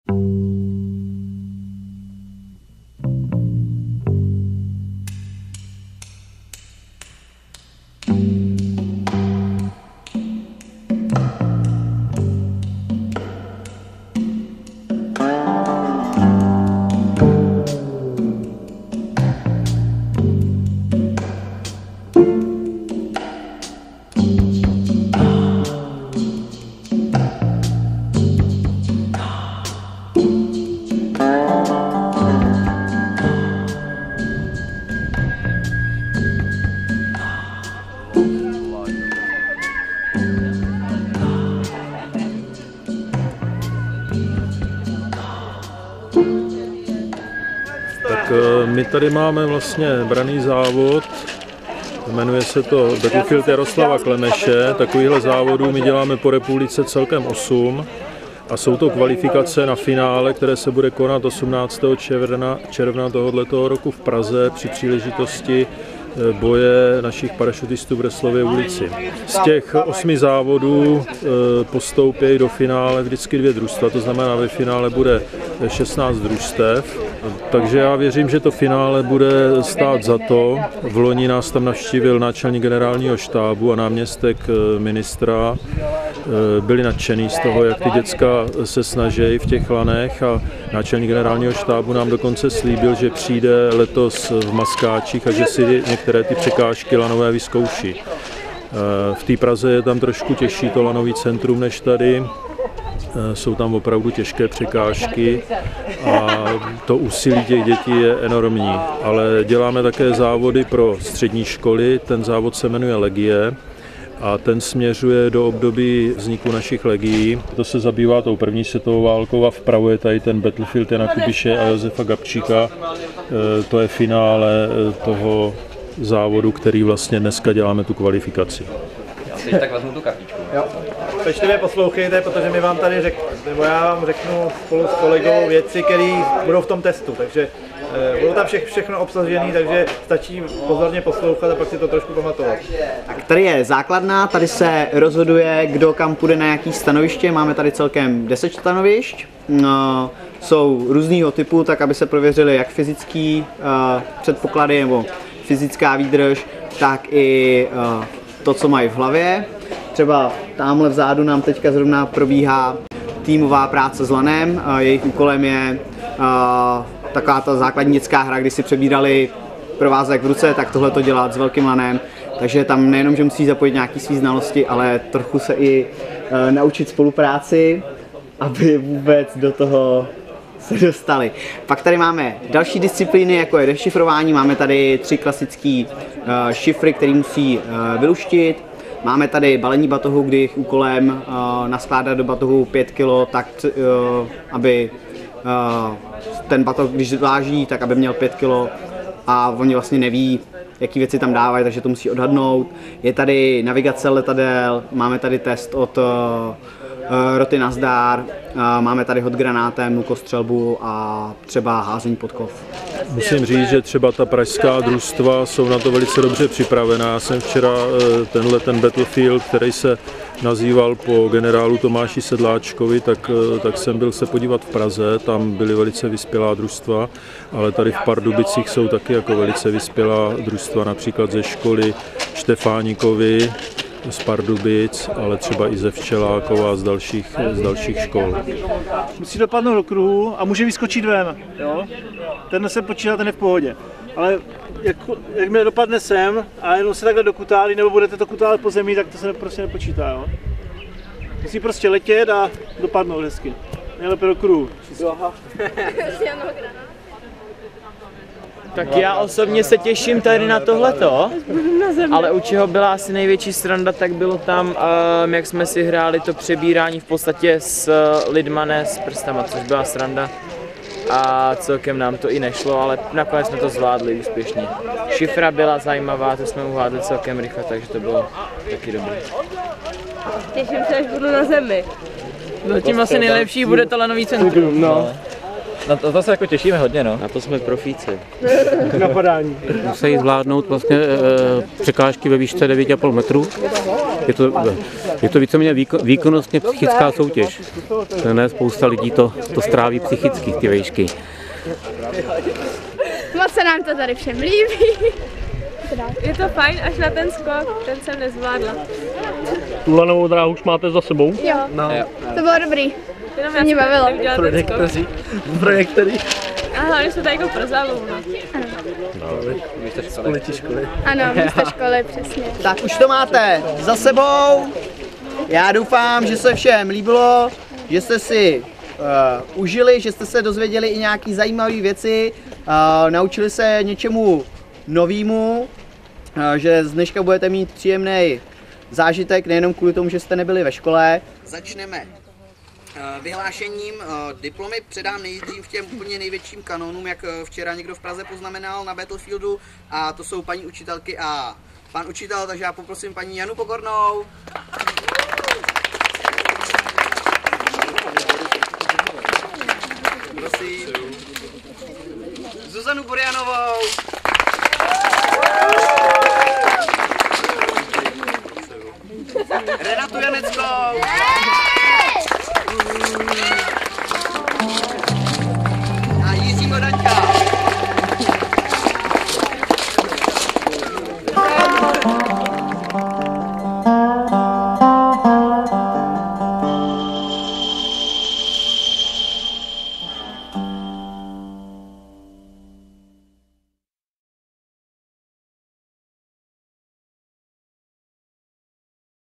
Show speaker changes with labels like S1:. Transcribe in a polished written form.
S1: Tak my tady máme vlastně branný závod, jmenuje se to Battlefield Jaroslava Klemeše. Takovýchhle závodů my děláme po republice celkem 8 a jsou to kvalifikace na finále, které se bude konat 18. června tohoto roku v Praze při příležitosti boje našich parašutistů v Resslově ulici. Z těch 8 závodů postoupí do finále vždycky 2 družstva, to znamená, ve finále bude 16 družstev. Takže já věřím, že to finále bude stát za to. V loni nás tam navštívil náčelník generálního štábu a náměstek ministra. Byli nadšený z toho, jak ty děcka se snaží v těch lanech a náčelník generálního štábu nám dokonce slíbil, že přijde letos v Maskáčích a že si některé ty překážky lanové vyzkouší. V té Praze je tam trošku těžší to lanový centrum než tady. Jsou tam opravdu těžké překážky a to úsilí těch dětí je enormní. Ale děláme také závody pro střední školy, ten závod se jmenuje Legie a ten směřuje do období vzniku našich legií. To se zabývá tou první světovou válkou a vpravo je tady ten Battlefield Jana Kubiše a Josefa Gabčíka. To je finále toho závodu, který vlastně dneska děláme tu kvalifikaci.
S2: Já teď tak vezmu tu kapičku.
S3: Jo. Pečlivě poslouchejte, protože my vám tady já vám řeknu spolu s kolegou věci, které budou v tom testu, takže budou tam všechno obsažené, takže stačí pozorně poslouchat a pak si to trošku pamatovat.
S4: Tak tady je základna, tady se rozhoduje, kdo kam půjde na jaký stanoviště, máme tady celkem 10 stanovišť. Jsou různýho typu, tak aby se prověřily jak fyzické předpoklady nebo fyzická výdrž, tak i to, co mají v hlavě. Třeba tamhle vzadu nám teďka zrovna probíhá týmová práce s lanem. Jejich úkolem je taková ta základní dětská hra, kdy si přebírali provázek v ruce, tak tohle to dělat s velkým lanem. Takže tam nejenom, že musí zapojit nějaké své znalosti, ale trochu se i naučit spolupráci, aby vůbec do toho se dostali. Pak tady máme další disciplíny, jako je dešifrování. Máme tady 3 klasické šifry, které musí vyluštit. Máme tady balení batohu, kdy jejich úkolem naskládat do batohu 5 kg, tak aby ten batoh, když váží, tak aby měl 5 kg a oni vlastně neví, jaký věci tam dávají, takže to musí odhadnout. Je tady navigace letadel, máme tady test od roty Nazdar, máme tady hod granátem, lukostřelbu a třeba házení pod kov.
S1: Musím říct, že třeba ta pražská družstva jsou na to velice dobře připravená. Já jsem včera ten Battlefield, který se nazýval po generálu Tomáši Sedláčkovi, tak jsem byl se podívat v Praze, tam byly velice vyspělá družstva, ale tady v Pardubicích jsou taky jako velice vyspělá družstva, například ze školy Štefánikovy, z Pardubic, ale třeba i ze Včelákova a z dalších škol.
S3: Musí dopadnout do kruhu a může vyskočit ven. Jo? Ten se počítá, ten je v pohodě. Ale jakmile dopadne sem a jenom se takhle dokutálí, nebo budete to kutálet po zemi, tak to se prostě nepočítá. Jo? Musí prostě letět a dopadnout hezky. Nejlépe do kruhu.
S5: Tak já osobně se těším tady na tohleto, ale u čeho byla asi největší sranda, tak bylo tam, jak jsme si hráli to přebírání v podstatě s lidma, ne s prstama, což byla sranda. A celkem nám to i nešlo, ale nakonec jsme to zvládli úspěšně. Šifra byla zajímavá, to jsme uhádli celkem rychle, takže to bylo taky dobré.
S6: Těším se, až budu na zemi.
S5: Zatím asi nejlepší bude to lanový centrum. No.
S6: Na to se jako těšíme hodně, no.
S5: Na to jsme profíci.
S3: Napadání.
S7: Musí zvládnout vlastně překážky ve výšce 9,5 metru. Je to víceméně výkonnostně psychická soutěž. Ne, spousta lidí to stráví psychicky, ty výšky.
S8: Moc se nám to tady všem líbí.
S9: Je to fajn, až na ten skok, ten jsem nezvládla.
S10: Tu lanovou dráhu už máte za sebou?
S8: Jo, to bylo dobrý.
S9: Jenom
S8: mě bavilo.
S3: Projektory.
S9: A hlavně jsme tady jako pro zábavu, no.
S8: Ano, místo školy, přesně.
S4: Tak už to máte za sebou. Já doufám, že se všem líbilo, že jste si užili, že jste se dozvěděli i nějaké zajímavé věci, naučili se něčemu novému, že z dneška budete mít příjemný zážitek, nejenom kvůli tomu, že jste nebyli ve škole. Začneme vyhlášením. Diplomy předám nejdřív těm úplně největším kanonům, jak včera někdo v Praze poznamenal na Battlefieldu, a to jsou paní učitelky a pan učitel, takže já poprosím paní Janu Pokornou. Prosím. Zuzanu Burianovou. Renatu Janeckou.